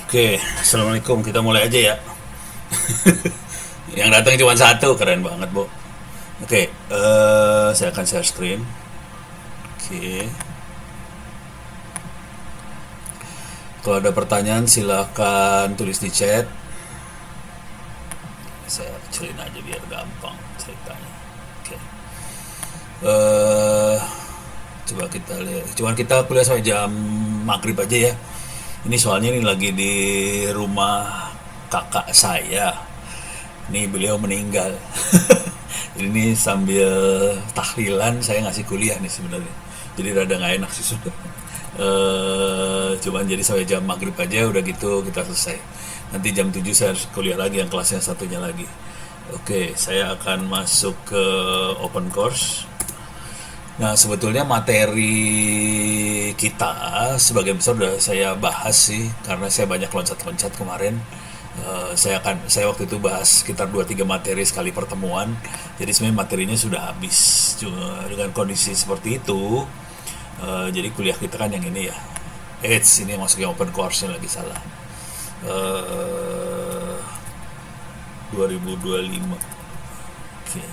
Oke, assalamualaikum. Kita mulai aja ya. Yang datang cuma satu, keren banget, Bu. Oke, saya akan share screen. Oke, kalau ada pertanyaan silahkan tulis di chat. Saya kecilin aja biar gampang ceritanya. Oke, eh coba kita lihat. Cuman kita kuliah sampai jam maghrib aja ya. Ini soalnya ini lagi di rumah kakak saya. Ini beliau meninggal. Jadi ini sambil tahlilan saya ngasih kuliah nih sebenarnya. Jadi rada nggak enak sih sudah. Cuman jadi sampai jam maghrib aja udah gitu kita selesai. Nanti jam 7 saya harus kuliah lagi yang kelasnya satunya lagi. Oke, saya akan masuk ke open course. Nah, sebetulnya materi kita sebagian besar udah saya bahas sih karena saya banyak loncat-loncat kemarin. Saya waktu itu bahas sekitar 2-3 materi sekali pertemuan. Jadi sebenarnya materinya sudah habis. Cuma dengan kondisi seperti itu, jadi kuliah kita kan yang ini ya. Ini masuknya open course lagi salah. Eh 2025. Oke.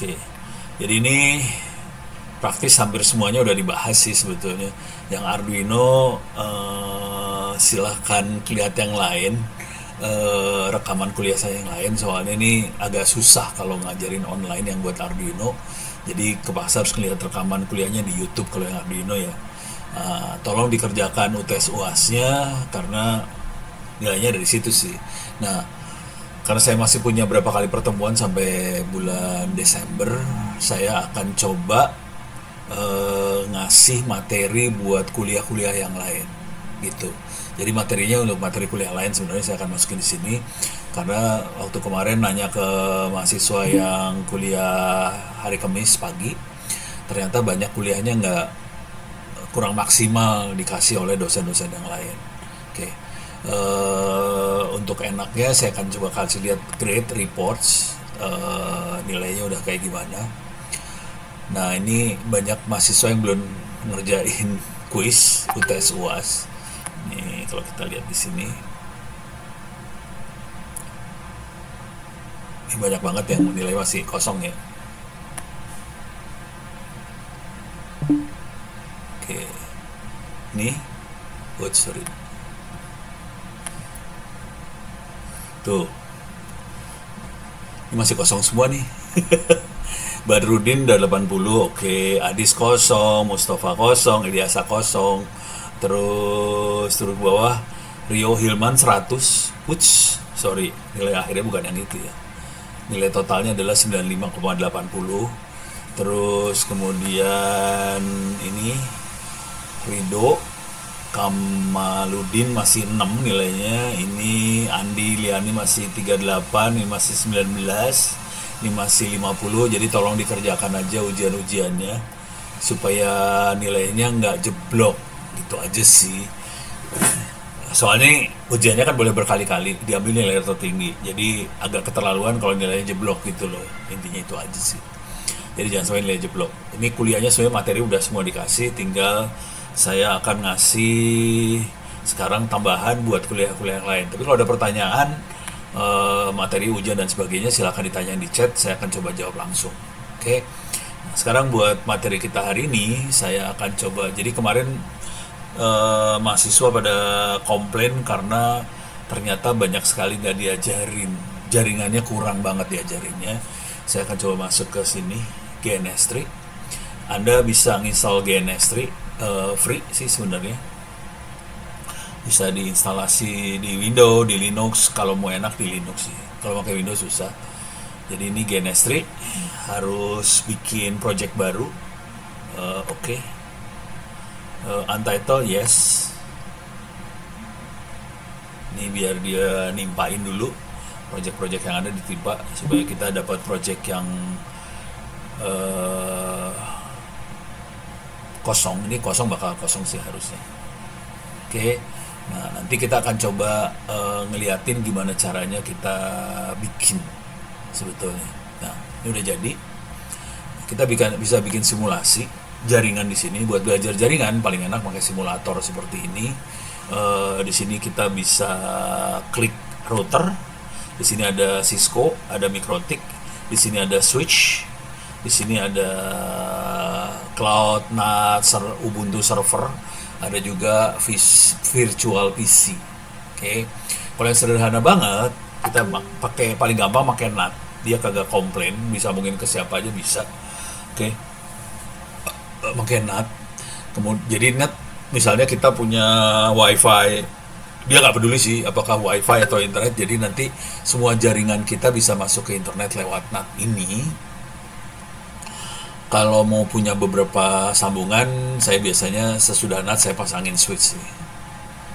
Oke. Jadi ini praktis hampir semuanya udah dibahas sih sebetulnya. Yang Arduino silahkan lihat yang lain, rekaman kuliah saya yang lain, soalnya ini agak susah kalau ngajarin online yang buat Arduino. Jadi kepaksa harus lihat rekaman kuliahnya di YouTube kalau yang Arduino ya. Tolong dikerjakan UTS UASnya karena nilainya dari situ sih. Nah, karena saya masih punya berapa kali pertemuan sampai bulan Desember, saya akan coba ngasih materi buat kuliah-kuliah yang lain gitu. Jadi materinya untuk materi kuliah lain sebenarnya saya akan masukin di sini karena waktu kemarin nanya ke mahasiswa yang kuliah hari Kamis pagi, ternyata banyak kuliahnya nggak kurang maksimal dikasih oleh dosen-dosen yang lain. Oke. Untuk enaknya saya akan coba kasih lihat grade reports, nilainya udah kayak gimana. Nah, ini banyak mahasiswa yang belum ngerjain kuis UTS UAS. Nih, kalau kita lihat di sini, ini banyak banget yang nilai masih kosong ya. Oke, nih, sorry. Tuh, ini masih kosong semua nih. Badrudin udah 80, oke. Adis kosong, Mustafa kosong, Ilyasa kosong. Terus bawah Rio Hilman 100. Sorry, nilai akhirnya bukan yang itu ya. Nilai totalnya adalah 95,80. Terus kemudian ini Rido Kamaludin masih 6 nilainya. Ini Andi Liani masih 38, ini masih 19, ini masih 50. Jadi tolong dikerjakan aja ujian-ujiannya supaya nilainya nggak jeblok gitu aja sih. Soalnya ujiannya kan boleh berkali-kali diambil nilai tertinggi, jadi agak keterlaluan kalau nilainya jeblok gitu loh. Intinya itu aja sih. Jadi jangan sampai nilai jeblok. Ini kuliahnya sebenarnya materi udah semua dikasih, tinggal saya akan ngasih sekarang tambahan buat kuliah-kuliah yang lain. Tapi kalau ada pertanyaan, materi ujian dan sebagainya silahkan ditanya di chat, saya akan coba jawab langsung. Oke. Nah, sekarang buat materi kita hari ini saya akan coba. Jadi kemarin mahasiswa pada komplain karena ternyata banyak sekali nggak diajarin, jaringannya kurang banget diajarinnya. Saya akan coba masuk ke sini, GNS3. Anda bisa nginstal GNS3, free sih sebenarnya, bisa diinstalasi di Windows, di Linux. Kalau mau enak di Linux sih, kalau pakai Windows susah. Jadi ini GNS3, harus bikin project baru. Oke. Untitled yes. Ini biar dia nimpain dulu project-project yang ada, ditimpa supaya kita dapat project yang kosong. Ini kosong, bakal kosong sih harusnya. Oke. Nah, nanti kita akan coba ngeliatin gimana caranya kita bikin sebetulnya. Nah, ini udah jadi. Kita bisa bikin simulasi. jaringan di sini. Buat belajar jaringan paling enak pakai simulator seperti ini. Di sini kita bisa klik router. Di sini ada Cisco, ada Mikrotik. Di sini ada switch. Di sini ada cloud NAT, Ubuntu server. Ada juga virtual PC. Oke. Kalau yang sederhana banget, kita pakai paling gampang pakai NAT. Dia kagak komplain, bisa sambungin ke siapa aja bisa. Oke. Pakai NAT. Kemudian jadi NAT, misalnya kita punya WiFi, dia nggak peduli sih apakah WiFi atau internet. Jadi nanti semua jaringan kita bisa masuk ke internet lewat NAT ini. Kalau mau punya beberapa sambungan, saya biasanya sesudah NAT saya pasangin switch nih.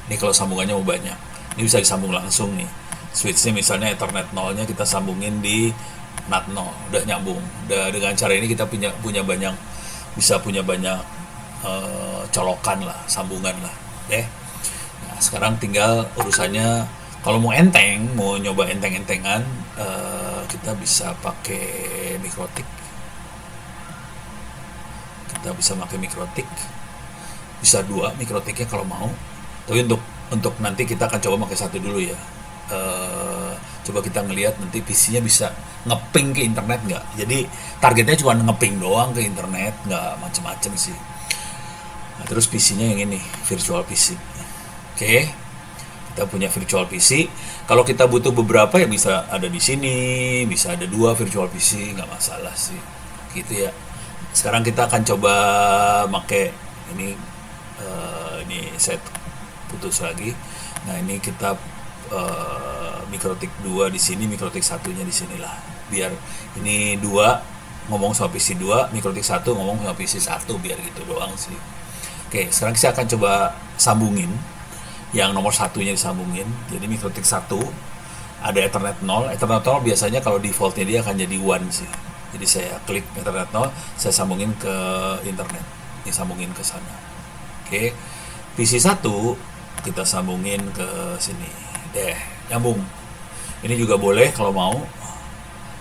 Ini kalau sambungannya mau banyak, ini bisa disambung langsung nih. Switchnya misalnya Ethernet 0-nya kita sambungin di NAT 0, udah nyambung. Dengan cara ini kita punya banyak, bisa punya banyak colokan lah, sambungan lah. Nah, sekarang tinggal urusannya, kalau mau enteng, mau nyoba enteng-entengan, kita bisa pakai Mikrotik. Kita bisa pakai Mikrotik, bisa 2 Mikrotiknya kalau mau. Tapi untuk nanti kita akan coba pakai 1 dulu ya. Coba kita ngelihat nanti PC-nya bisa ngeping ke internet nggak. Jadi targetnya cuma ngeping doang ke internet, nggak macem-macem sih. Nah, terus PC-nya yang ini, virtual PC. Oke, kita punya virtual PC. Kalau kita butuh beberapa ya bisa ada di sini, bisa ada 2 virtual PC, nggak masalah sih. Gitu ya. Sekarang kita akan coba pakai ini, ini set putus lagi. Nah ini kita Mikrotik 2 di sini, Mikrotik 1-nya di sinilah. Biar ini 2 ngomong sama PC 2, Mikrotik 1 ngomong sama PC 1, biar gitu doang sih. Oke, sekarang saya akan coba sambungin yang nomor 1-nya disambungin. Jadi Mikrotik 1 ada Ethernet 0. Ethernet 0 biasanya kalau defaultnya dia akan jadi 1 sih. Jadi saya klik Ethernet 0, saya sambungin ke internet. Ini sambungin ke sana. Oke. PC 1 kita sambungin ke sini. Nyambung. Ini juga boleh kalau mau.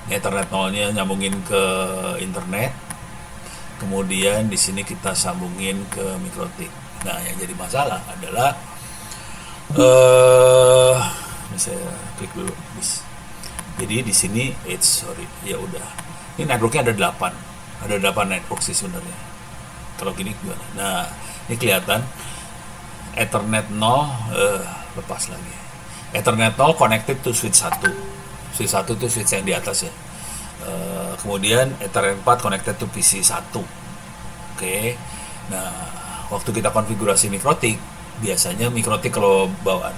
Ethernet 0-nya nyambungin ke internet. Kemudian di sini kita sambungin ke Mikrotik. Nah, yang jadi masalah adalah ini saya klik dulu. Jadi di sini ya udah. Ini networknya ada 8. Ada 8 network sih sebenarnya. Kalau gini gimana? Nah, ini kelihatan Ethernet 0 lepas lagi. Ethernet 0 connected to switch 1. Switch 1 itu switch yang di atas ya. Kemudian Ethernet 4 connected to PC 1. Oke. Nah, waktu kita konfigurasi Mikrotik, biasanya Mikrotik kalau bawaan,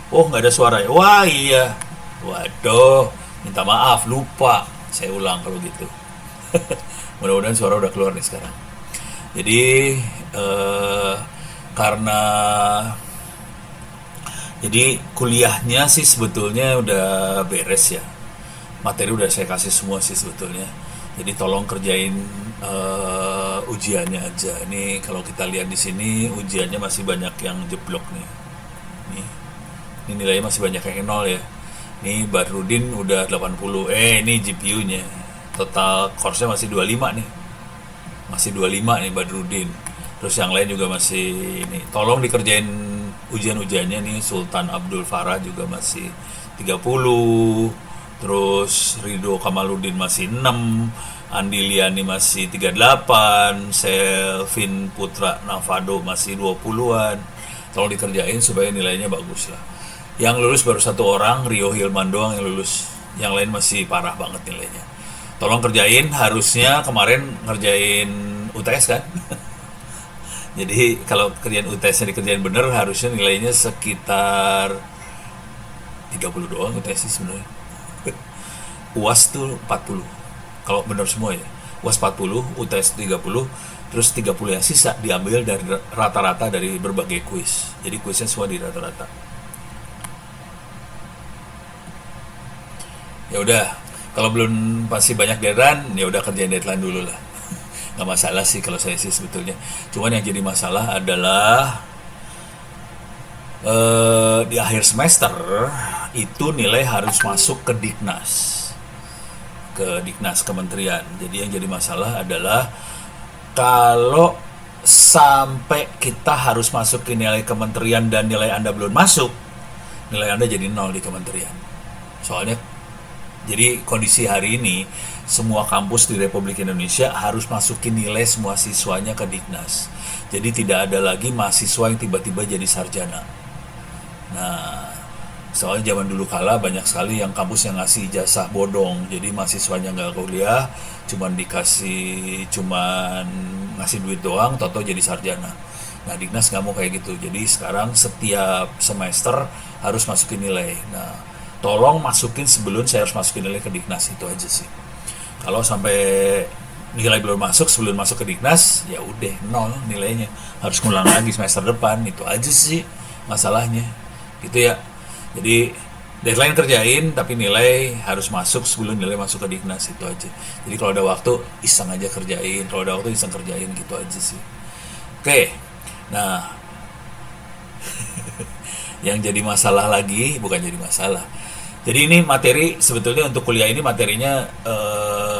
oh nggak ada suara ya. Wah iya. Waduh, minta maaf, lupa. Saya ulang kalau gitu. Mudah-mudahan suara udah keluar nih sekarang. Jadi karena jadi kuliahnya sih sebetulnya udah beres ya. Materi udah saya kasih semua sih sebetulnya. Jadi tolong kerjain ujiannya aja. Ini kalau kita lihat di sini ujiannya masih banyak yang jeblok nih. Ini nilainya masih banyak yang nol ya. Ini Badrudin udah 80. Ini GPU-nya. Total course-nya masih 25 nih. Masih 25 nih Badrudin. Terus yang lain juga masih ini. Tolong dikerjain ujian-ujiannya nih. Sultan Abdul Farah juga masih 30. Terus Ridho Kamaluddin masih 6. Andi Liani masih 38. Selvin Putra Navado masih 20-an. Tolong dikerjain supaya nilainya bagus lah. Yang lulus baru 1 orang, Rio Hilman doang yang lulus. Yang lain masih parah banget nilainya. Tolong kerjain, harusnya kemarin ngerjain UTS kan. Jadi kalau kerjaan UTS-nya dikerjain bener, harusnya nilainya sekitar 30 doang UTS sebenarnya. UAS tuh 40. Kalau bener semua ya. UAS 40, UTS 30, terus 30 yang sisa diambil dari rata-rata dari berbagai kuis. Jadi kuisnya semua di rata-rata. Ya udah, kalau belum pasti banyak deadline, ya udah kerjain deadline dulu lah. Nggak masalah sih kalau saya sih sebetulnya. Cuman yang jadi masalah adalah di akhir semester itu nilai harus masuk ke Dignas, ke Dignas Kementerian. Jadi yang jadi masalah adalah Kalau sampai kita harus masuk ke nilai kementerian dan nilai Anda belum masuk, nilai Anda jadi nol di kementerian. Soalnya jadi kondisi hari ini semua kampus di Republik Indonesia harus masukin nilai semua siswanya ke Dignas. Jadi tidak ada lagi mahasiswa yang tiba-tiba jadi sarjana. Nah, soalnya zaman dulu kala banyak sekali yang kampus yang ngasih ijazah bodong. Jadi mahasiswanya nggak kuliah, cuman ngasih duit doang, toto jadi sarjana. Nah, Dignas nggak mau kayak gitu. Jadi sekarang setiap semester harus masukin nilai. Nah, tolong masukin sebelum saya harus masukin nilai ke Dignas, itu aja sih. Kalau sampai nilai belum masuk sebelum masuk ke Dignas, ya udah nol nilainya. Harus ngulang lagi semester depan, itu aja sih masalahnya. Gitu ya. Jadi deadline kerjain tapi nilai harus masuk sebelum nilai masuk ke Dignas, itu aja. Jadi kalau ada waktu iseng aja kerjain, kalau ada waktu iseng kerjain, gitu aja sih. Oke. Nah, yang jadi masalah lagi, bukan jadi masalah. Jadi ini materi sebetulnya untuk kuliah ini materinya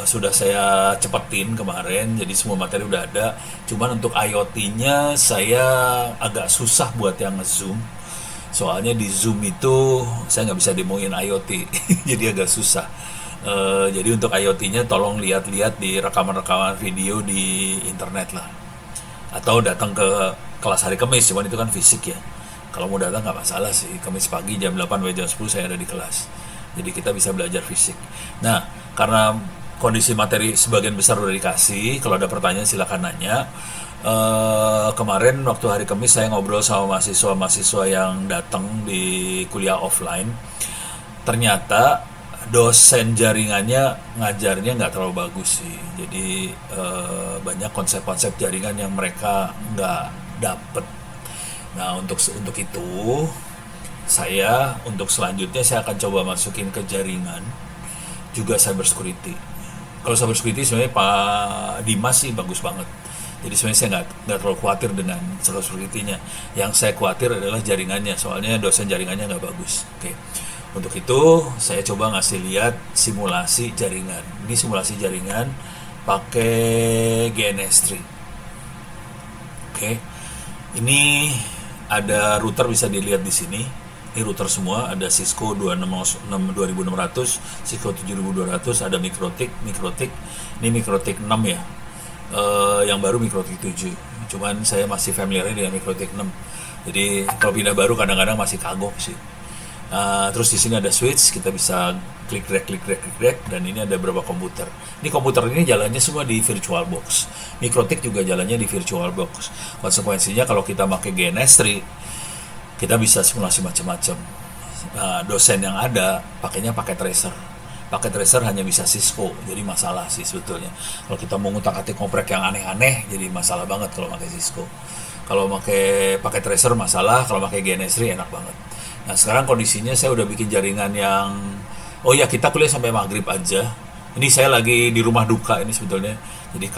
sudah saya cepetin kemarin, jadi semua materi udah ada. Cuman untuk IoT-nya saya agak susah buat yang nge-zoom. Soalnya di Zoom itu saya nggak bisa demoin IoT, jadi agak susah. Jadi untuk IoT-nya tolong lihat-lihat di rekaman-rekaman video di internet lah. Atau datang ke kelas hari Kamis, cuman itu kan fisik ya. Kalau mau datang nggak masalah sih, Kamis pagi jam 8 sampai jam 10 saya ada di kelas. Jadi kita bisa belajar fisik. Nah, karena kondisi materi sebagian besar udah dikasih, kalau ada pertanyaan silakan nanya. Kemarin waktu hari Kamis saya ngobrol sama mahasiswa-mahasiswa yang datang di kuliah offline. Ternyata dosen jaringannya ngajarnya nggak terlalu bagus sih. Jadi banyak konsep-konsep jaringan yang mereka nggak dapet. Nah, untuk itu untuk selanjutnya saya akan coba masukin ke jaringan juga cyber security. Kalau cyber security sebenarnya Pak Dimas sih bagus banget. Jadi sebenarnya saya nggak terlalu khawatir dengan cyber security-nya. Yang saya khawatir adalah jaringannya, soalnya dosen jaringannya nggak bagus. Oke. Untuk itu saya coba ngasih lihat simulasi jaringan. Ini simulasi jaringan pakai GNS3. Oke. Ini ada router bisa dilihat di sini. Ini router semua, ada Cisco 2600, Cisco 7200, ada Mikrotik. Ini Mikrotik 6 ya. Yang baru Mikrotik 7. Cuman saya masih familiar dengan Mikrotik 6. Jadi kalau pindah baru kadang-kadang masih kagok sih. Terus di sini ada switch, kita bisa klik drag, dan ini ada beberapa komputer. Ini komputer ini jalannya semua di VirtualBox. Mikrotik juga jalannya di VirtualBox. Konsekuensinya kalau kita pakai GNS3, kita bisa simulasi macam-macam. Dosen yang ada pakainya pakai tracer. Pakai tracer hanya bisa Cisco, jadi masalah sih sebetulnya. Kalau kita mau ngutak-atik ngoprek yang aneh-aneh, jadi masalah banget kalau pakai Cisco. Kalau pakai tracer masalah, kalau pakai GNS3 enak banget. Nah, sekarang kondisinya saya udah bikin jaringan yang, oh ya, kita kuliah sampai maghrib aja. Ini saya lagi di rumah duka ini sebetulnya. Jadi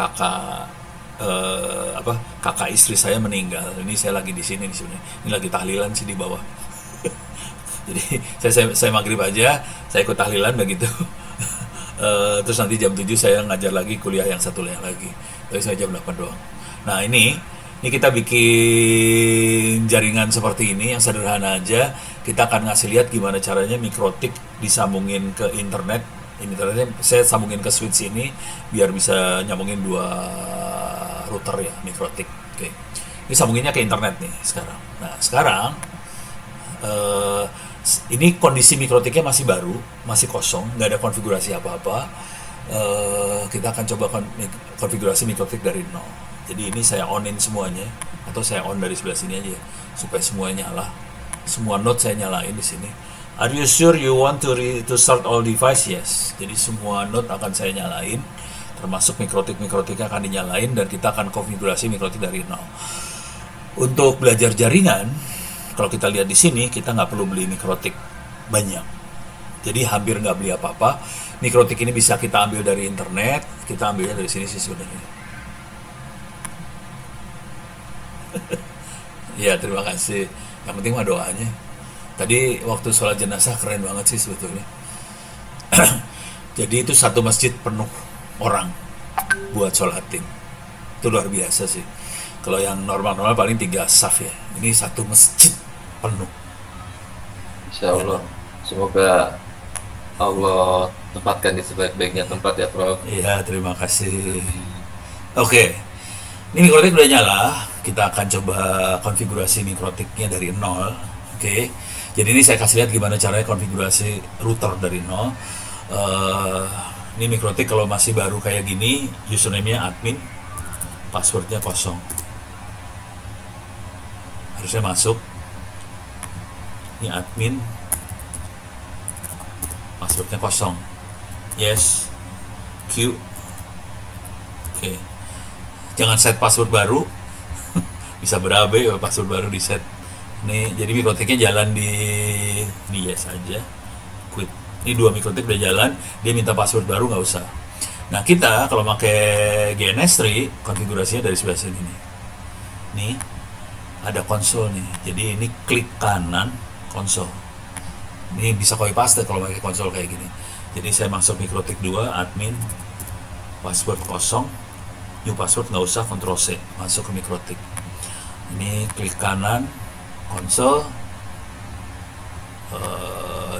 kakak istri saya meninggal. Ini saya lagi di sini sebenarnya. Ini lagi tahlilan sih di bawah. Jadi saya maghrib aja, saya ikut tahlilan begitu. Terus nanti jam 7 saya ngajar lagi kuliah yang satu lagi. Tapi saya jam 8 doang. Nah, ini kita bikin jaringan seperti ini yang sederhana aja. Kita akan ngasih lihat gimana caranya Mikrotik disambungin ke internet. Internetnya saya sambungin ke switch ini biar bisa nyambungin 2 router ya, Mikrotik. Oke. Ini sambunginnya ke internet nih sekarang. Nah, sekarang ini kondisi Mikrotiknya masih baru, masih kosong, nggak ada konfigurasi apa-apa. Kita akan coba konfigurasi Mikrotik dari nol. Jadi ini saya onin semuanya, atau saya on dari sebelah sini aja supaya semuanya nyala. Semua node saya nyalain di sini. Are you sure you want to start all device? Yes. Jadi semua node akan saya nyalain, termasuk Mikrotiknya akan dinyalain, dan kita akan konfigurasi Mikrotik dari nol. Untuk belajar jaringan, kalau kita lihat di sini, kita nggak perlu beli Mikrotik banyak. Jadi hampir nggak beli apa-apa. Mikrotik ini bisa kita ambil dari internet, kita ambilnya dari sini sih sebenarnya. Ya, terima kasih. Yang penting mah doanya. Tadi waktu sholat jenazah keren banget sih sebetulnya. Jadi itu satu masjid penuh orang buat sholatin. Itu luar biasa sih. Kalau yang normal-normal paling 3 saf ya. Ini satu masjid penuh. Insya Ya, Allah. Semoga Allah tempatkan di sebaik-baiknya tempat ya, Prof. iya, terima kasih. Oke, ini mikrotik udah nyala. Kita akan coba konfigurasi mikrotiknya dari nol. Oke, jadi ini saya kasih lihat gimana caranya konfigurasi router dari nol. Eh, ini mikrotik kalau masih baru kayak gini, username-nya admin, passwordnya kosong. Harusnya masuk. Ini admin, passwordnya kosong. Yes, Q. Oke, jangan set password baru. Bisa berabe ya password baru di set. Nih, jadi mikrotiknya jalan di yes aja. Quit. Ini 2 mikrotik udah jalan, dia minta password baru nggak usah. Nah, kita kalau pakai GNS3 konfigurasinya dari sebelah sini nih. Nih, ada konsol nih. Jadi ini klik kanan konsol. Ini bisa copy paste kalau pakai konsol kayak gini. Jadi saya masuk mikrotik 2 admin, password kosong, new password nggak usah, Ctrl C, masuk ke mikrotik. Ini klik kanan konsol,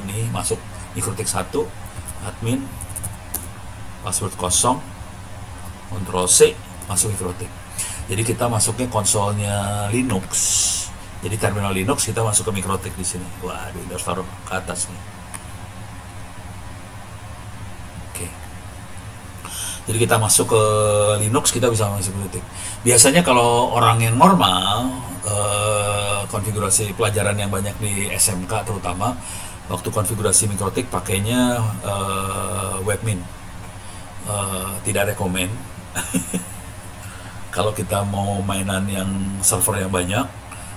ini masuk mikrotik 1 admin, password kosong, Ctrl C, masuk mikrotik. Jadi kita masuknya konsolnya Linux. Jadi terminal Linux kita masuk ke mikrotik di sini. Waduh, harus taruh ke atas nih. Oke. Jadi kita masuk ke Linux, kita bisa masuk mikrotik. Biasanya kalau orang yang normal, konfigurasi pelajaran yang banyak di SMK terutama, waktu konfigurasi mikrotik pakainya webmin. Tidak rekomen. Kalau kita mau mainan yang server yang banyak,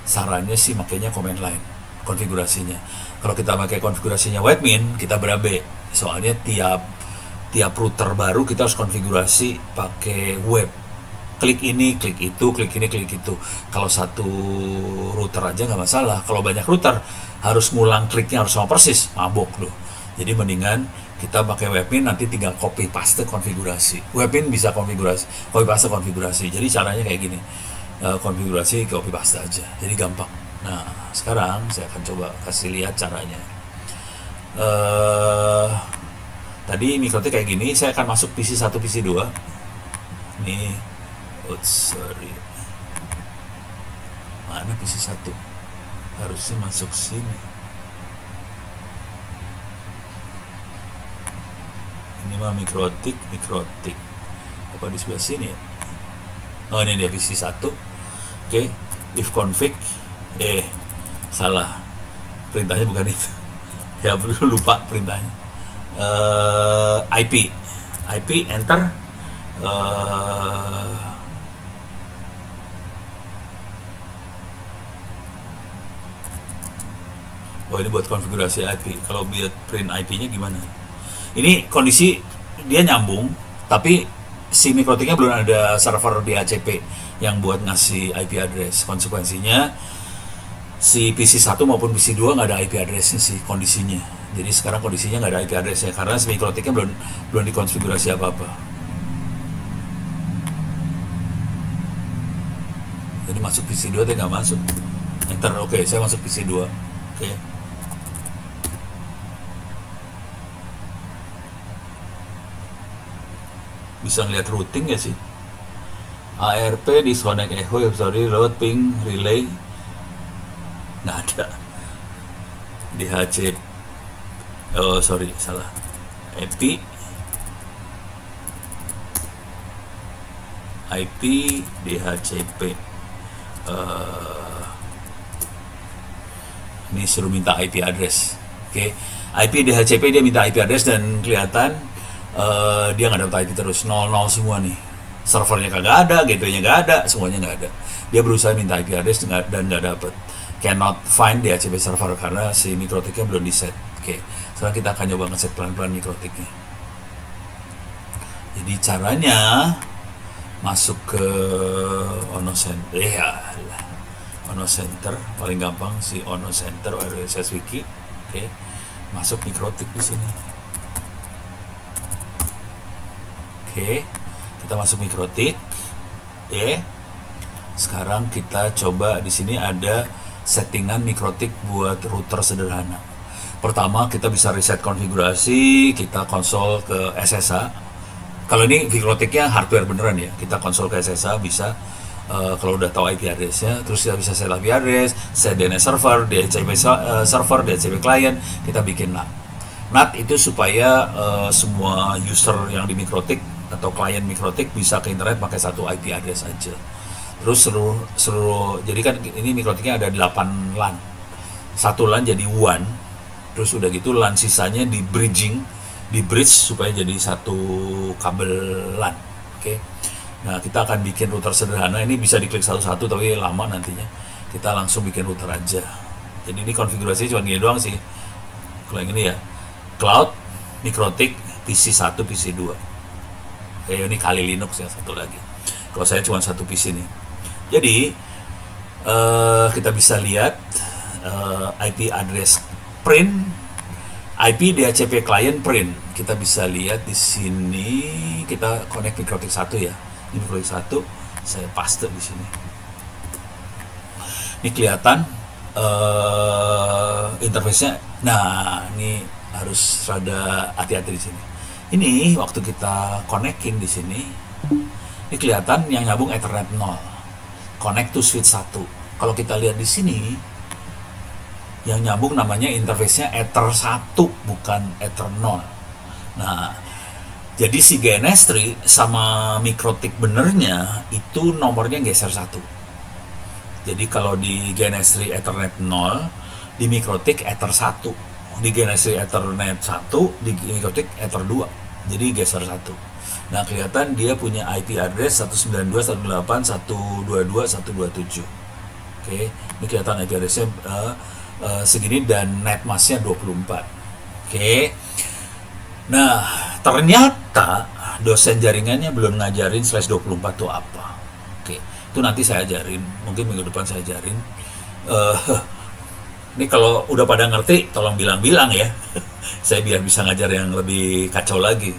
sarannya sih makanya command line konfigurasinya. Kalau kita pakai konfigurasinya webmin, kita berabe. Soalnya tiap router baru kita harus konfigurasi pakai web. Klik ini, klik itu, klik ini, klik itu. Kalau satu router aja nggak masalah. Kalau banyak router harus ngulang kliknya harus sama persis, mabok loh. Jadi mendingan kita pakai webmin, nanti tinggal copy paste konfigurasi. Webmin bisa konfigurasi, copy paste konfigurasi. Jadi caranya kayak gini, konfigurasi copy paste aja. Jadi gampang. Nah, sekarang saya akan coba kasih lihat caranya. Tadi mikrotik kayak gini, saya akan masuk PC 1, PC 2. Nih, sorry. Mana PC 1? Harusnya masuk sini. Ini mah mikrotik. Apa di sebelah sini ya? Oh, ini dia PC 1. Oke, if config. Salah. Perintahnya bukan itu. Ya, lupa perintahnya. IP enter. Oh, ini buat konfigurasi IP. Kalau buat print IP-nya gimana? Ini kondisi dia nyambung, tapi si mikrotiknya belum ada server DHCP yang buat ngasih IP address. Konsekuensinya si PC 1 maupun PC 2 nggak ada IP addressnya sih kondisinya. Jadi sekarang kondisinya nggak ada IP addressnya karena si mikrotiknya belum dikonfigurasi apa-apa. Jadi masuk PC 2 tapi nggak masuk. Enter, oke, saya masuk PC 2. Oke. Bisa ngeliat routing ya sih. ARP disconnect echo, sorry, load ping relay nggak ada. DHC, oh sorry, salah. IP DHCP. Ini suruh minta IP address. Oke, IP DHCP dia minta IP address dan kelihatan dia nggak dapat IP terus, 00 semua nih. Servernya kagak ada, gateway-nya nggak ada, semuanya nggak ada. Dia berusaha minta IP address dan nggak dapet. Cannot find DHCP server karena si mikrotiknya belum di set. Oke, sekarang kita akan coba ngeset pelan-pelan mikrotiknya. Jadi caranya masuk ke Ono Center. Ono Center paling gampang si Ono Center RSS Wiki. Oke, masuk mikrotik di sini. Oke, kita masuk mikrotik. Oke. Sekarang kita coba di sini ada settingan mikrotik buat router sederhana. Pertama kita bisa reset konfigurasi, kita konsol ke SSH. Kalau ini mikrotiknya hardware beneran ya, kita konsol ke SSH bisa. Kalau udah tahu IP address-nya, terus kita bisa set IP address, set DNS server, DHCP server, DHCP client, kita bikin NAT. NAT itu supaya semua user yang di mikrotik atau klien mikrotik bisa ke internet pakai satu IP address aja. Terus seluruh jadi kan ini mikrotiknya ada 8 LAN. Satu LAN jadi WAN. Terus udah gitu LAN sisanya di bridge supaya jadi satu kabel LAN. Oke. Nah, kita akan bikin router sederhana. Ini bisa diklik satu-satu tapi lama nantinya. Kita langsung bikin router aja. Jadi ini konfigurasinya cuma gini doang sih. Kalau yang ini ya, cloud, mikrotik, PC 1, PC 2. Ini kali Linux ya, satu lagi. Kalau saya cuma satu PC nih. Jadi kita bisa lihat IP address print, IP DHCP client print. Kita bisa lihat di sini kita connect mikrotik 1 ya. Ini mikrotik 1, saya paste di sini. Ini kelihatan interface-nya. Nah, ini harus rada hati-hati di sini. Ini waktu kita connecting di sini, ini kelihatan yang nyambung Ethernet 0. Connect to switch 1. Kalau kita lihat di sini, yang nyambung namanya interface-nya Ether 1, bukan Ether 0. Nah, jadi si GNS3 sama mikrotik benernya itu nomornya geser 1. Jadi kalau di GNS3 Ethernet 0, di mikrotik Ether 1. Di GNS3 Ethernet 1, di mikrotik Ether 2. Jadi geser 1. Nah, kelihatan dia punya IP address 192.168.122.127. Oke, ini kelihatan IP address-nya segini dan net mask-nya 24. Oke. Nah, ternyata dosen jaringannya belum ngajarin /24 itu apa. Oke, itu nanti saya ajarin. Mungkin minggu depan saya ajarin. Ini kalau udah pada ngerti, tolong bilang-bilang ya. Saya biar bisa ngajar yang lebih kacau lagi.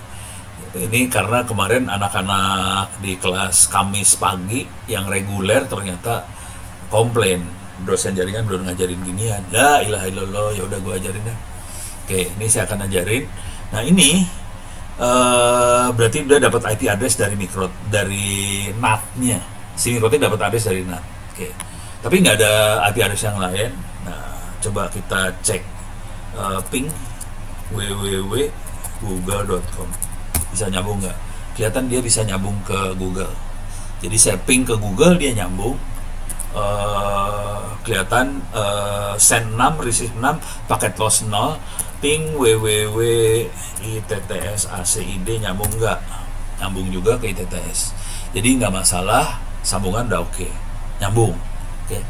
Ini karena kemarin anak-anak di kelas Kamis pagi yang reguler ternyata komplain dosen jaringan belum ngajarin ginian. La ilaha illallah, ya udah gue ajarin dah. Oke, ini saya akan ajarin. Nah, ini berarti udah dapat IP address dari NAT-nya. Si mikrotik dapat address dari NAT. Oke. Tapi nggak ada IP address yang lain. Nah, coba kita cek ping www.google.com. Bisa nyambung nggak? Kelihatan dia bisa nyambung ke Google. Jadi saya ping ke Google, dia nyambung. Kelihatan send 6, receive 6, paket loss 0, ping www.itts.acid nyambung nggak? Nyambung juga ke ITTS. Jadi nggak masalah, sambungan udah oke. Nyambung. Oke.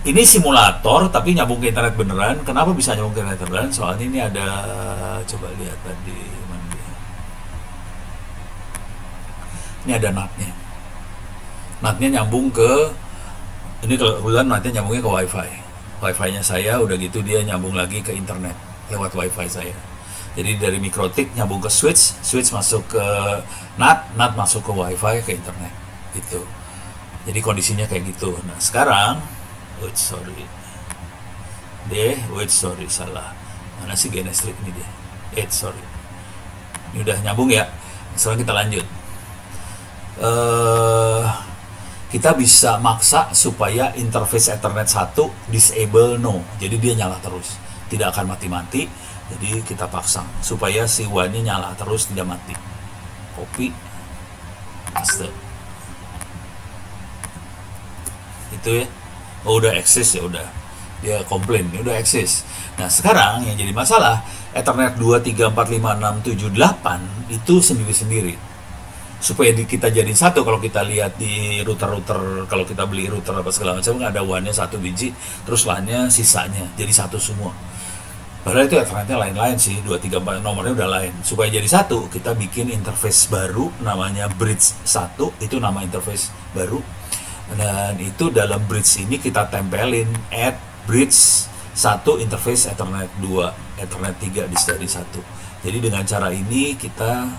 Ini simulator tapi nyambung ke internet beneran. Kenapa bisa nyambung ke internet beneran? Soalnya ini ada, coba lihat tadi mana dia. Ini ada NAT-nya. NAT-nya nyambung ke, ini kebetulan NAT-nya nyambungnya ke WiFi. WiFi-nya saya udah gitu dia nyambung lagi ke internet lewat WiFi saya. Jadi dari mikrotik nyambung ke switch masuk ke NAT masuk ke WiFi ke internet. Gitu. Jadi kondisinya kayak gitu. Nah, sekarang salah. Mana sih GNS3 ini dia? Ini udah nyambung ya. Sekarang kita lanjut. Kita bisa maksa supaya interface Ethernet 1 disable no. Jadi dia nyala terus. Tidak akan mati-mati. Jadi kita pasang supaya si WAN-nya nyala terus, tidak mati. Copy. Paste. Itu ya. Oh, udah eksis ya udah. Dia komplain, ini udah eksis. Nah, sekarang yang jadi masalah Ethernet 2, 3, 4, 5, 6, 7, 8 itu sendiri-sendiri. Supaya kita jadiin satu, kalau kita lihat di router-router, kalau kita beli router apa segala macam, ada WAN-nya 1 biji, terus LAN-nya sisanya jadi satu semua. Padahal itu Ethernet-nya lain-lain sih, 2, 3, 4 nomornya udah lain. Supaya jadi satu, kita bikin interface baru namanya bridge 1, itu nama interface baru. Dan itu dalam bridge ini kita tempelin add bridge 1 interface Ethernet 2, Ethernet 3 dari 1. Jadi dengan cara ini kita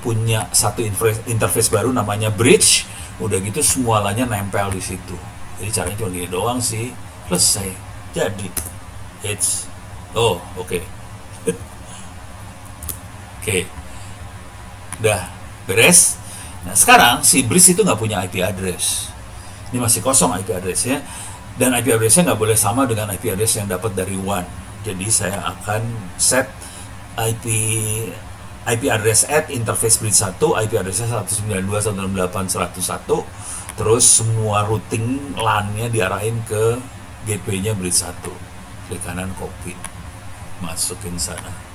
punya satu interface baru namanya bridge Udah gitu semuanya nempel di situ. Jadi caranya cuma gini doang sih, selesai. Jadi oke. Oke, udah beres. Nah sekarang si Breeze itu nggak punya IP address. Ini masih kosong IP addressnya, dan IP addressnya nggak boleh sama dengan IP address yang dapat dari WAN. Jadi saya akan set IP address at interface bridge 1, IP addressnya 192.168.101, terus semua routing LAN-nya diarahin ke gateway-nya bridge 1. Klik kanan copy, masukin sana.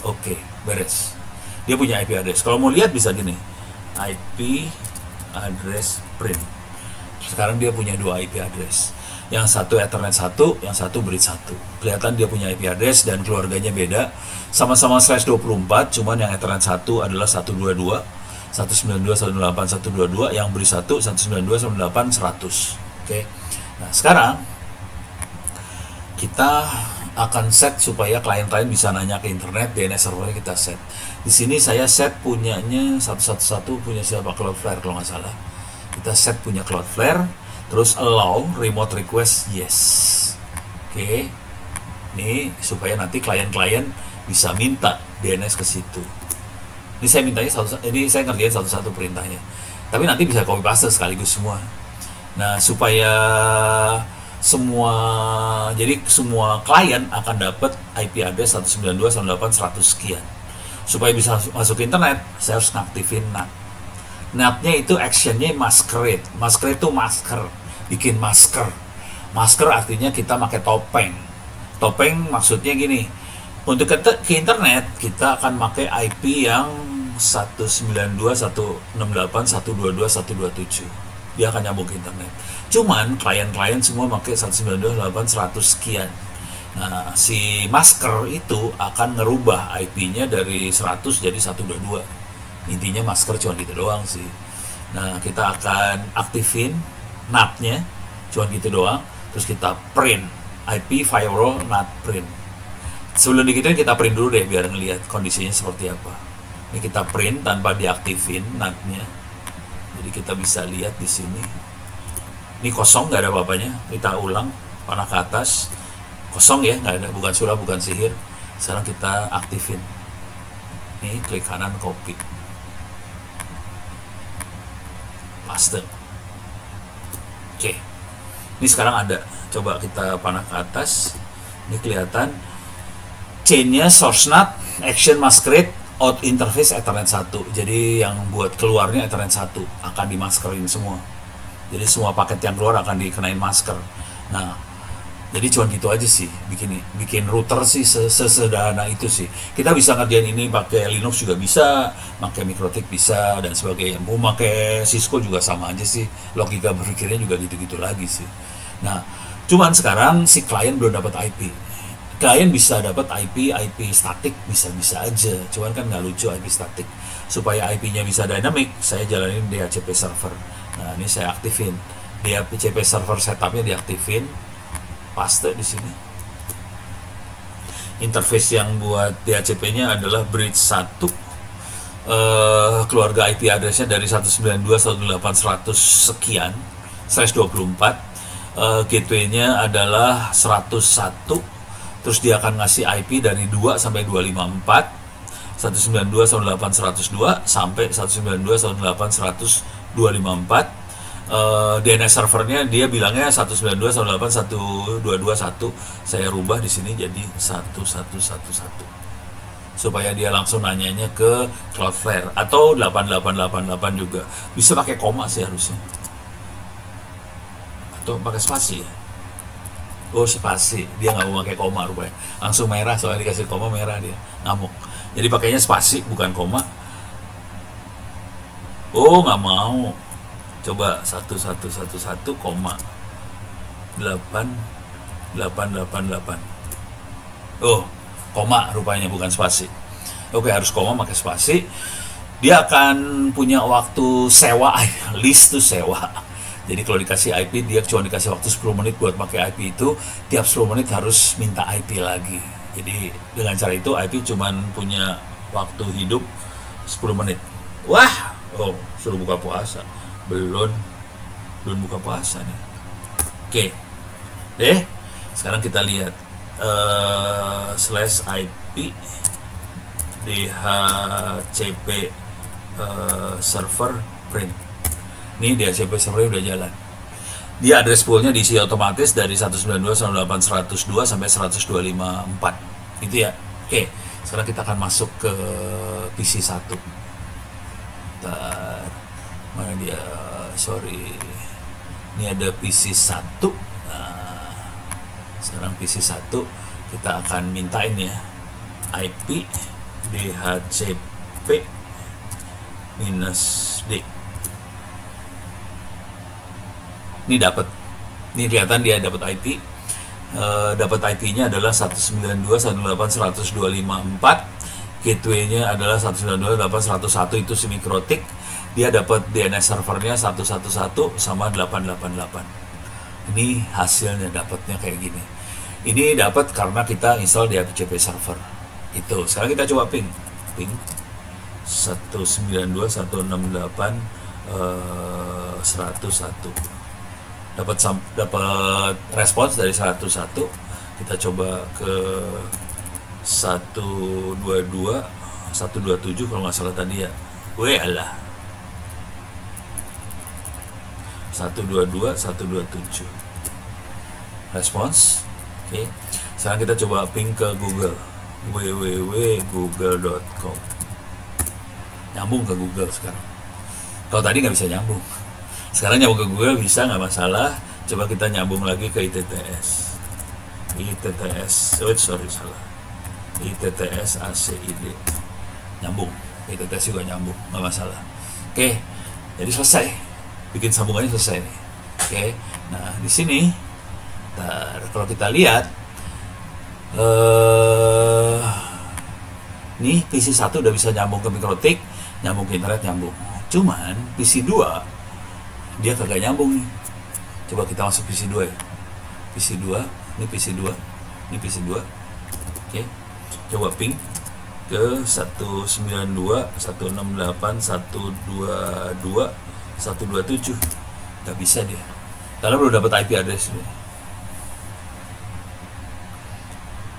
Oke, beres. Dia punya IP address. Kalau mau lihat bisa gini, IP address print. Sekarang dia punya 2 IP address. Yang satu Ethernet 1, yang satu bridge 1. Kelihatan dia punya IP address dan keluarganya beda. Sama-sama /24, cuman yang Ethernet 1 adalah 122, 192.168.122, yang bridge 1 192.168.100. Oke. Nah, sekarang kita akan set supaya klien-klien bisa nanya ke internet, DNS servernya kita set. Di sini saya set punyanya 111, punya siapa, Cloudflare kalau nggak salah. Kita set punya Cloudflare, terus allow remote request yes. Oke. Ini supaya nanti klien-klien bisa minta DNS ke situ. Ini saya mintanya ini saya ngerjain satu-satu perintahnya. Tapi nanti bisa copy paste sekaligus semua. Nah, supaya jadi semua klien akan dapat IP address 192.168.100 sekian. Supaya bisa masuk ke internet, saya harus ngaktifin NAT. NAT-nya itu actionnya masquerade. Masquerade itu masker, bikin masker. Masker artinya kita pakai topeng. Topeng maksudnya gini, untuk ke internet kita akan pakai IP yang 192.168.122.127. Dia akan nyambung ke internet. Cuman klien-klien semua pakai 192.168.100 sekian. Nah, si masker itu akan ngerubah IP-nya dari 100 jadi 122. Intinya masker cuma gitu doang sih. Nah, kita akan aktifin NAT-nya, cuma gitu doang. Terus kita print IP firewall NAT print. Sebelum kita print dulu deh biar ngelihat kondisinya seperti apa. Ini kita print tanpa diaktifin NAT-nya. Jadi kita bisa lihat di sini. Ini kosong, nggak ada apa-apanya. Kita ulang, panah ke atas. Kosong ya, nggak ada, bukan sulap, bukan sihir. Sekarang kita aktifin. Ini klik kanan copy. Paste. Oke. Ini sekarang ada. Coba kita panah ke atas. Ini kelihatan. Chain-nya source NAT, action masquerade, out interface Ethernet 1. Jadi yang buat keluarnya Ethernet 1 akan dimaskerin semua. Jadi semua paket yang keluar akan dikenain masker. Nah, jadi cuma gitu aja sih, bikin router sih sesederhana itu sih. Kita bisa ngerjain ini pakai Linux juga bisa, pakai MikroTik bisa dan sebagainya. Mau pakai Cisco juga sama aja sih. Logika berpikirnya juga gitu-gitu lagi sih. Nah, cuman sekarang si klien belum dapat IP. Klien bisa dapat IP statik bisa-bisa aja, cuman kan nggak lucu IP statik. Supaya IP-nya bisa dynamic, saya jalanin DHCP server. Nah, ini saya aktifin DHCP server setupnya, diaktifin, paste di sini. Interface yang buat DHCP-nya adalah bridge 1. Keluarga IP address-nya dari 192.168.100 sekian /24. Gateway-nya adalah 101. Terus dia akan ngasih IP dari 2 sampai 254, 192.168.102 sampai 192.168.154. DNS servernya dia bilangnya 192.168.122.1. Saya rubah di sini jadi 1111 supaya dia langsung nanyanya ke Cloudflare, atau 8888 juga bisa pakai koma sih harusnya, atau pakai spasi ya. Oh, spasi, dia nggak mau pakai koma rupanya, langsung merah, soalnya dikasih koma merah dia ngamuk. Jadi pakainya spasi bukan koma. Oh, nggak mau. Coba 1111 koma 8888. Oh, koma rupanya bukan spasi. Oke, harus koma pakai spasi. Dia akan punya waktu sewa, list tuh sewa. Jadi kalau dikasih IP, dia cuma dikasih waktu 10 menit buat pakai IP itu. Tiap 10 menit harus minta IP lagi. Jadi dengan cara itu IP cuma punya waktu hidup 10 menit. Wah, Oh, suruh buka puasa. Belum, belum buka puasa nih. Oke, sekarang kita lihat slash IP DHCP server print. Ini DHCP server udah jalan. Dia address poolnya diisi otomatis dari 192.168.102 sampai 102.54 gitu ya. Oke, sekarang kita akan masuk ke PC 1. Bentar, mana dia? Sorry, ini ada PC 1. Nah, sekarang PC 1 kita akan mintain ya IP DHCP -D. Ini dapat, ini kelihatan dia dapat IP. Dapat IP-nya adalah 192.168.102.54. Gateway-nya adalah 192.168.101, itu Simikrotik. Dia dapat DNS servernya 111 sama 888. Ini hasilnya, dapatnya kayak gini. Ini dapat karena kita install DHCP server. Itu. Sekarang kita coba ping 192.168.101. Dapat respons dari 101. Kita coba ke 122 127 kalau nggak salah tadi ya. Alah, 122 127 respons. Oke, sekarang kita coba ping ke Google, www.google.com. Nyambung ke Google sekarang. Kalau tadi nggak bisa nyambung, sekarang nyambung ke Google bisa, nggak masalah. Coba kita nyambung lagi ke ITTS. Salah. ITTS ACID. Nyambung. ITTS juga nyambung, nggak masalah. Oke, jadi selesai. Bikin sambungannya selesai nih. Oke, nah di sini, kalau kita lihat, nih PC 1 udah bisa nyambung ke Mikrotik, nyambung ke internet, nyambung. Cuman PC 2 dia kagak nyambung nih. Coba kita masuk PC 2 ya. PC 2, ini PC 2, ini PC 2. Oke. Coba ping ke 192.168.122.127. Gak bisa dia. Karena belum dapat IP address dia.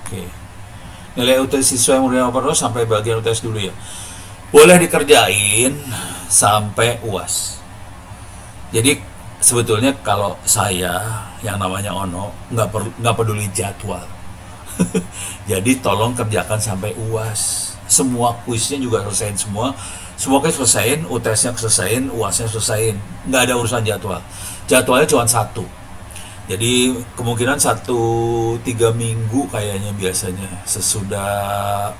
Oke. Nilai UTS siswa yang menerima operator sampai bagian UTS dulu ya. Boleh dikerjain sampai UAS. Jadi sebetulnya kalau saya yang namanya Ono nggak peduli jadwal. Jadi tolong kerjakan sampai UAS. Semua kuisnya juga selesaiin semua. Semua kuis selesaiin, UTS-nya selesaiin, UAS-nya selesaiin. Nggak ada urusan jadwal. Jadwalnya cuma 1. Jadi kemungkinan 3 minggu kayaknya biasanya sesudah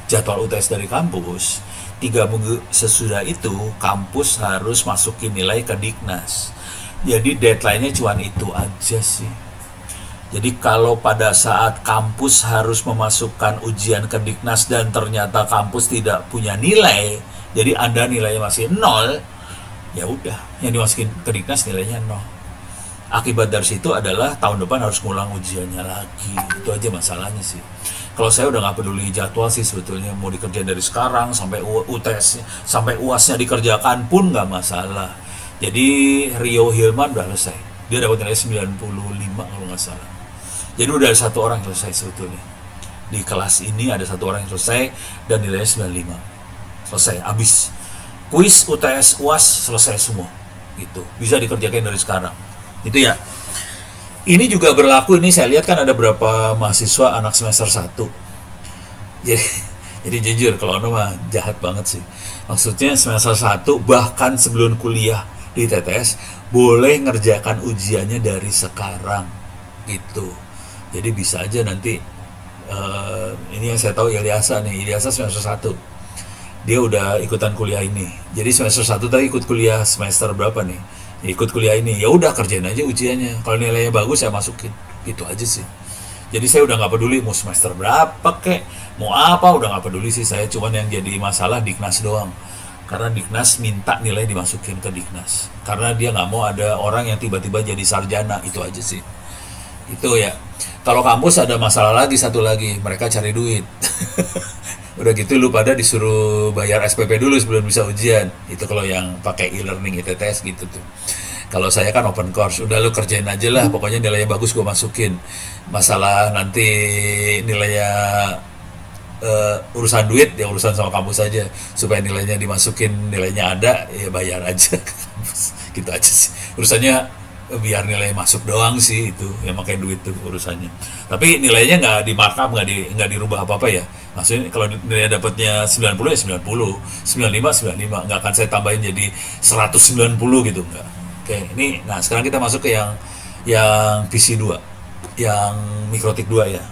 jadwal UTS dari kampus. 3 minggu sesudah itu kampus harus masukin nilai ke Diknas. Jadi deadline-nya cuma itu aja sih. Jadi kalau pada saat kampus harus memasukkan ujian ke Diknas dan ternyata kampus tidak punya nilai, jadi Anda nilainya masih 0, ya udah, yang dimasukin ke Diknas nilainya 0. Akibat dari situ adalah tahun depan harus ngulang ujiannya lagi. Itu aja masalahnya sih. Kalau saya udah nggak peduli jadwal sih sebetulnya, mau dikerjain dari sekarang sampai UTS, sampai UASnya dikerjakan pun nggak masalah. Jadi Rio Hilman udah selesai, dia dapat nilai 95 kalau nggak salah. Jadi udah ada 1 orang yang selesai sebetulnya. Di kelas ini ada 1 orang yang selesai dan nilainya 95. Selesai, habis. Kuis, UTS, UAS selesai semua. Gitu. Bisa dikerjakan dari sekarang. Itu ya. Ini juga berlaku, ini saya lihat kan ada berapa mahasiswa anak semester 1. Jadi jujur kalau Ono mah jahat banget sih. Maksudnya semester 1 bahkan sebelum kuliah di TTS boleh ngerjakan ujiannya dari sekarang gitu. Jadi bisa aja nanti ini yang saya tahu Ilyasa nih, Ilyasa semester 1 dia udah ikutan kuliah ini. Jadi semester 1 tadi ikut kuliah semester berapa nih? Ikut kuliah ini, ya udah kerjain aja ujiannya. Kalau nilainya bagus saya masukin, gitu aja sih. Jadi saya udah nggak peduli mau semester berapa kek, mau apa, udah nggak peduli sih saya. Cuman yang jadi masalah Diknas doang. Karena Diknas minta nilai dimasukin ke Diknas. Karena dia nggak mau ada orang yang tiba-tiba jadi sarjana, itu aja sih. Itu ya. Kalau kampus ada masalah lagi, satu lagi, mereka cari duit. Udah gitu lu pada disuruh bayar SPP dulu sebelum bisa ujian. Itu kalau yang pakai e-learning ITTS gitu tuh. Kalau saya kan open course, udah lu kerjain aja lah, pokoknya nilainya bagus gue masukin. Masalah nanti nilainya urusan duit ya urusan sama kampus saja, supaya nilainya dimasukin, nilainya ada ya bayar aja ke kampus. Gitu aja sih urusannya, biar nilai masuk doang sih, itu yang pakai duit tuh urusannya. Tapi nilainya nggak di markup, nggak dirubah apa apa ya, maksudnya kalau nilai dapatnya 90 ya 90, 95 nggak akan saya tambahin jadi 190 gitu, nggak. Oke, ini nah sekarang kita masuk ke yang PC 2, yang Mikrotik 2 ya.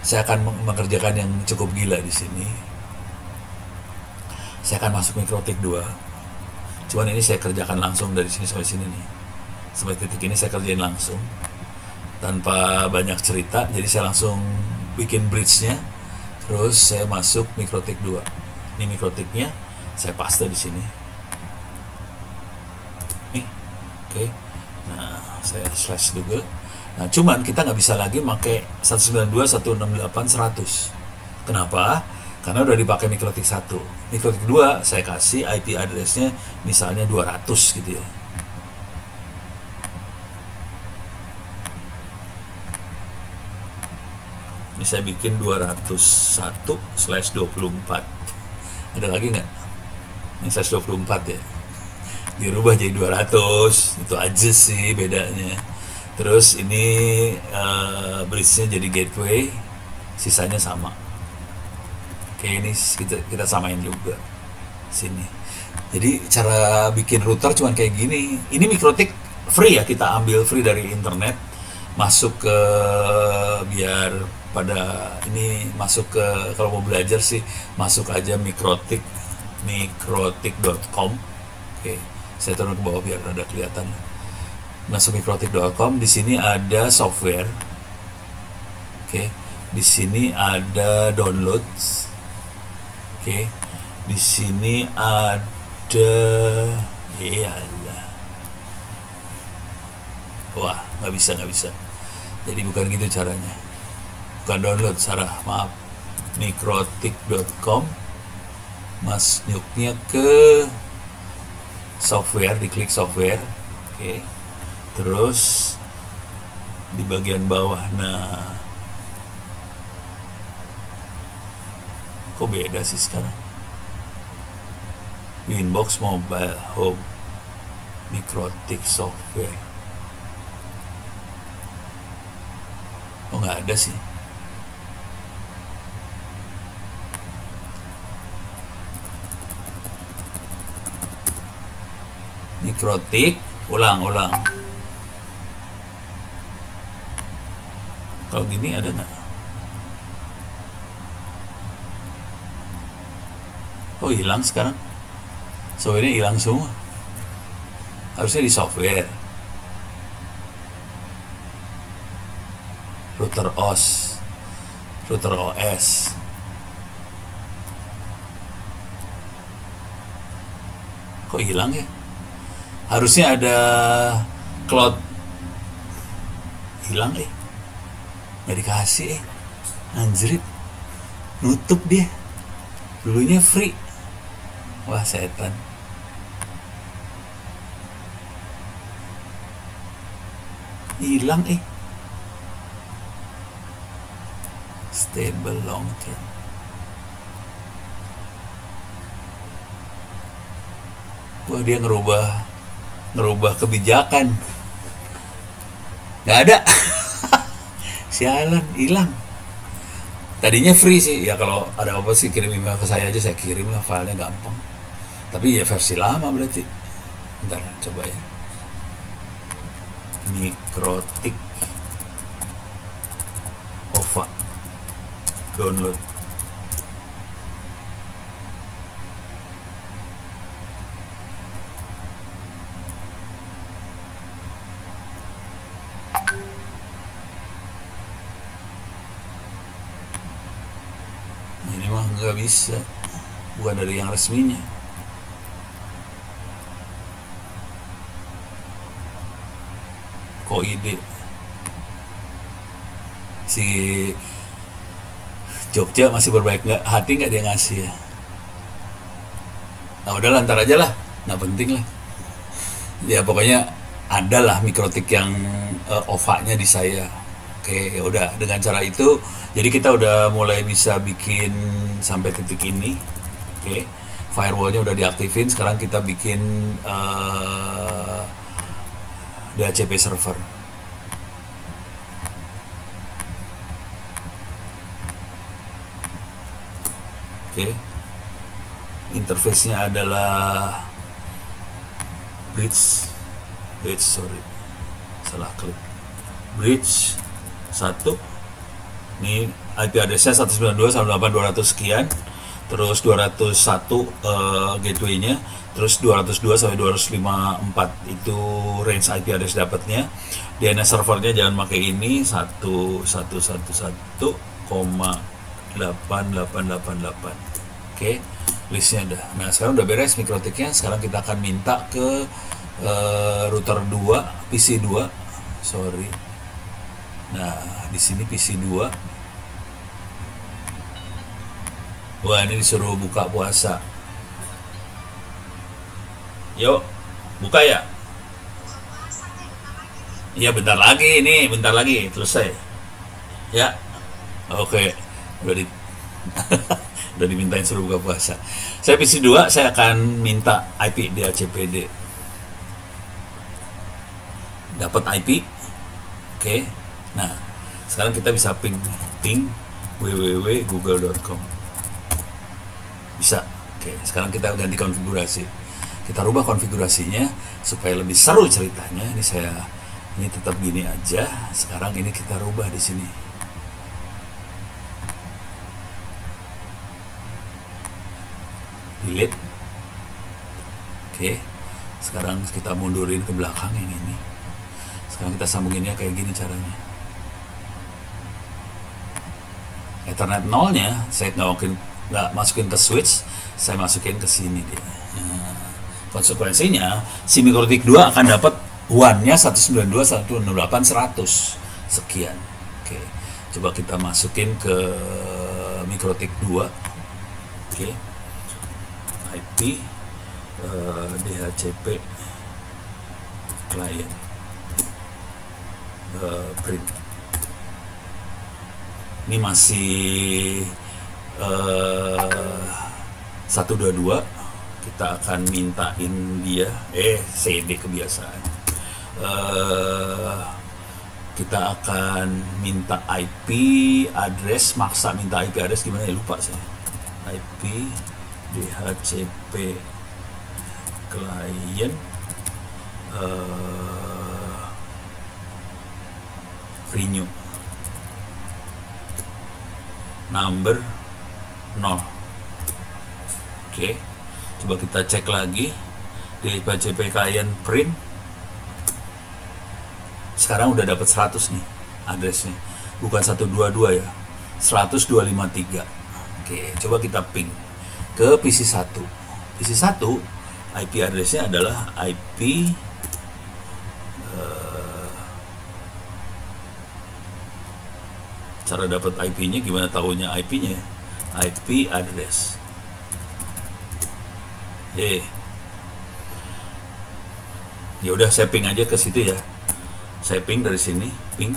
Saya akan mengerjakan yang cukup gila di sini. Saya akan masuk Mikrotik 2. Cuman ini saya kerjakan langsung dari sini sampai sini nih. Sampai titik ini saya kerjain langsung tanpa banyak cerita. Jadi saya langsung bikin bridge-nya. Terus saya masuk Mikrotik 2. Ini Mikrotiknya saya paste di sini. Nih. Oke. Nah, saya slash juga. Nah, cuman kita nggak bisa lagi pakai 192.168.100. Kenapa? Karena udah dipakai Mikrotik 1. Mikrotik 2 saya kasih IP address-nya misalnya 200 gitu ya. Ini saya bikin 201/24. Ada lagi nggak? Ini slash 24 ya. Dirubah jadi 200. Itu aja sih bedanya. Terus ini bridge-nya jadi gateway, sisanya sama. Oke, ini kita samain juga sini. Jadi cara bikin router cuman kayak gini. Ini Mikrotik free ya, kita ambil free dari internet. Masuk ke, biar pada ini masuk ke, kalau mau belajar sih masuk aja mikrotik.com. Oke, saya turun ke bawah biar ada kelihatan. Masuk mikrotik.com, di sini ada software. Oke, di sini ada downloads. Oke, di sini ada, iya, wah nggak bisa. Jadi bukan gitu caranya, bukan download, salah, maaf. Mikrotik.com, masuknya ke software, diklik software. Oke. Terus di bagian bawah, nah kok beda sih sekarang? Winbox Mobile Home, Mikrotik Software. Oh nggak ada sih. Mikrotik, ulang. Kalau gini ada nggak? Oh hilang sekarang. Software-nya hilang semua. Harusnya di software. Router OS, router OS. Kok hilang ya? Harusnya ada cloud. Hilang nggak dikasih anjrit, nutup dia, dulunya free. Wah setan. Hilang stable long term. Wah dia ngerubah kebijakan, nggak ada. Sialan, hilang. Tadinya free sih ya, kalau ada apa sih kirim email ke saya aja, saya kirim lah, filenya gampang. Tapi ya versi lama berarti. Bentar coba ya, Mikrotik OVA download. Ini mah nggak bisa, bukan dari yang resminya. Kok ide si Jogja masih berbaik nggak hati nggak dia ngasih ya. Nah udah lantar aja lah, nggak penting lah. Ya pokoknya ada lah mikrotik yang OVA-nya di saya. Oke, ya udah dengan cara itu, jadi kita udah mulai bisa bikin sampai titik ini. Oke, firewallnya udah diaktifin. Sekarang kita bikin DHCP server. Oke, interface-nya adalah bridge sorry, salah klik. Bridge 1, ini IP address-nya 192.168.200 sekian, terus 201 gateway-nya, terus 202 sampai 254 itu range IP address dapatnya. DNS servernya jangan pakai ini 1111,8888. Oke, listnya udah. Nah sekarang udah beres mikrotiknya. Sekarang kita akan minta ke router 2, PC 2, sorry. Nah di sini PC 2. Wah ini disuruh buka puasa. Yuk, buka ya. Iya bentar lagi ini, bentar lagi selesai. Ya, oke, udah di udah dimintain suruh buka puasa. Saya PC 2, saya akan minta IP DHCPD. Dapat IP. Oke. Nah, sekarang kita bisa ping www.google.com. Bisa. Oke, sekarang kita ganti konfigurasi. Kita rubah konfigurasinya supaya lebih seru ceritanya. Ini tetap gini aja. Sekarang ini kita rubah di sini. Delete. Oke. Sekarang kita mundurin ke belakang yang ini. Sekarang kita sambunginnya kayak gini caranya. Ethernet 0-nya saya nggak masukin ke switch, saya masukin ke sini dia. Nah, konsekuensinya si mikrotik 2 akan dapat WAN-nya 192.168.100 sekian. Oke, coba kita masukin ke mikrotik 2. Oke, IP DHCP client print. Ini masih 122. Kita akan mintain dia CD kebiasaan. Kita akan minta IP address, maksa minta IP address gimana ya, lupa saya. IP DHCP client renew number 0. Oke, coba kita cek lagi di DHCP client print. Sekarang udah dapat 100 nih addressnya, bukan 122 ya, 10253. Oke, coba kita ping ke PC 1. PC 1 IP addressnya adalah IP cara dapat IP-nya gimana tahunya IP-nya? IP address. Ya udah saya ping aja ke situ ya. Saya ping dari sini, ping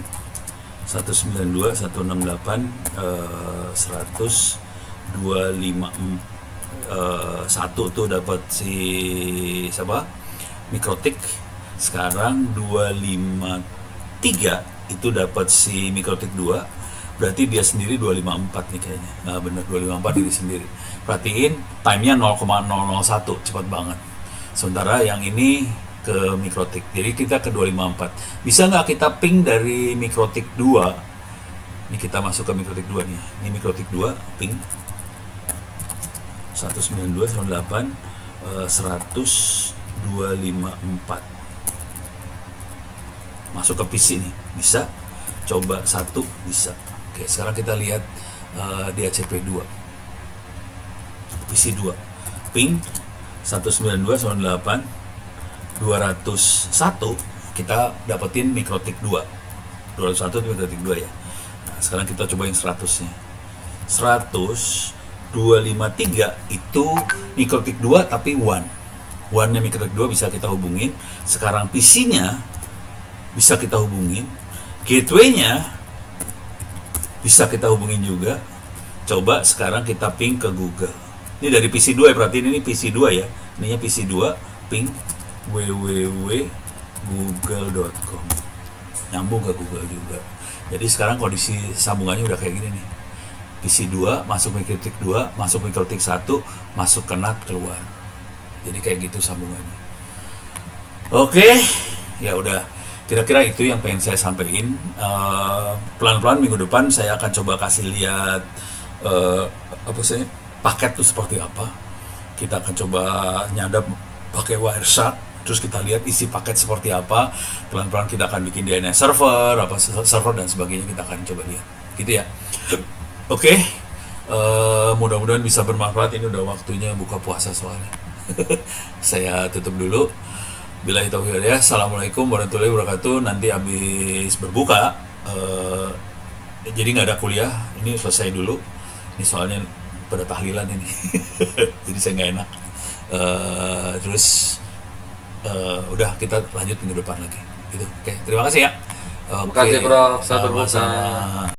192.168.100.251 tuh dapat si siapa? Mikrotik. Sekarang 253 itu dapat si mikrotik 2. Berarti dia sendiri 254 nih kayaknya. Nah bener 254 diri sendiri. Perhatiin time-nya 0,001, cepat banget. Sementara yang ini ke mikrotik. Jadi kita ke 254. Bisa nggak kita ping dari mikrotik 2? Ini kita masuk ke mikrotik 2 nih. Ini mikrotik 2 ping 192.168.100.254. Masuk ke PC nih. Bisa. Coba 1 bisa. Oke, sekarang kita lihat DHCP 2. PC 2. Ping 192.168.201, kita dapetin mikrotik 2. 201 itu mikrotik 2 ya. Nah, sekarang kita cobain 100-nya. 100.253 itu mikrotik 2 tapi one-nya mikrotik 2 bisa kita hubungin. Sekarang PC-nya bisa kita hubungin, gateway-nya bisa kita hubungin juga. Coba sekarang kita ping ke Google. Ini dari PC 2 ya, perhatiin ini PC 2 ya. Ininya PC 2, ping www.google.com. Nyambung ke Google juga. Jadi sekarang kondisi sambungannya udah kayak gini nih. PC 2 masuk mikrotik 2, masuk mikrotik 1, masuk ke NAT keluar. Jadi kayak gitu sambungannya. Oke, ya udah. Kira-kira itu yang pengen saya sampaikan. Pelan-pelan minggu depan saya akan coba kasih lihat paket itu seperti apa. Kita akan coba nyadap pakai Wireshark, terus kita lihat isi paket seperti apa. Pelan-pelan kita akan bikin DNS server, server dan sebagainya, kita akan coba lihat. Gitu ya. Oke. Mudah-mudahan bisa bermanfaat. Ini udah waktunya buka puasa soalnya. Saya tutup dulu. Billahi taufiq wal hidayah. Assalamualaikum warahmatullahi wabarakatuh. Nanti habis berbuka, jadi nggak ada kuliah. Ini selesai dulu. Ini soalnya pada tahlilan ini, jadi saya nggak enak. Terus udah kita lanjut minggu depan lagi. Gitu. Oke, terima kasih ya. Makasih, Bro. Selamat berbuka. Sama-sama.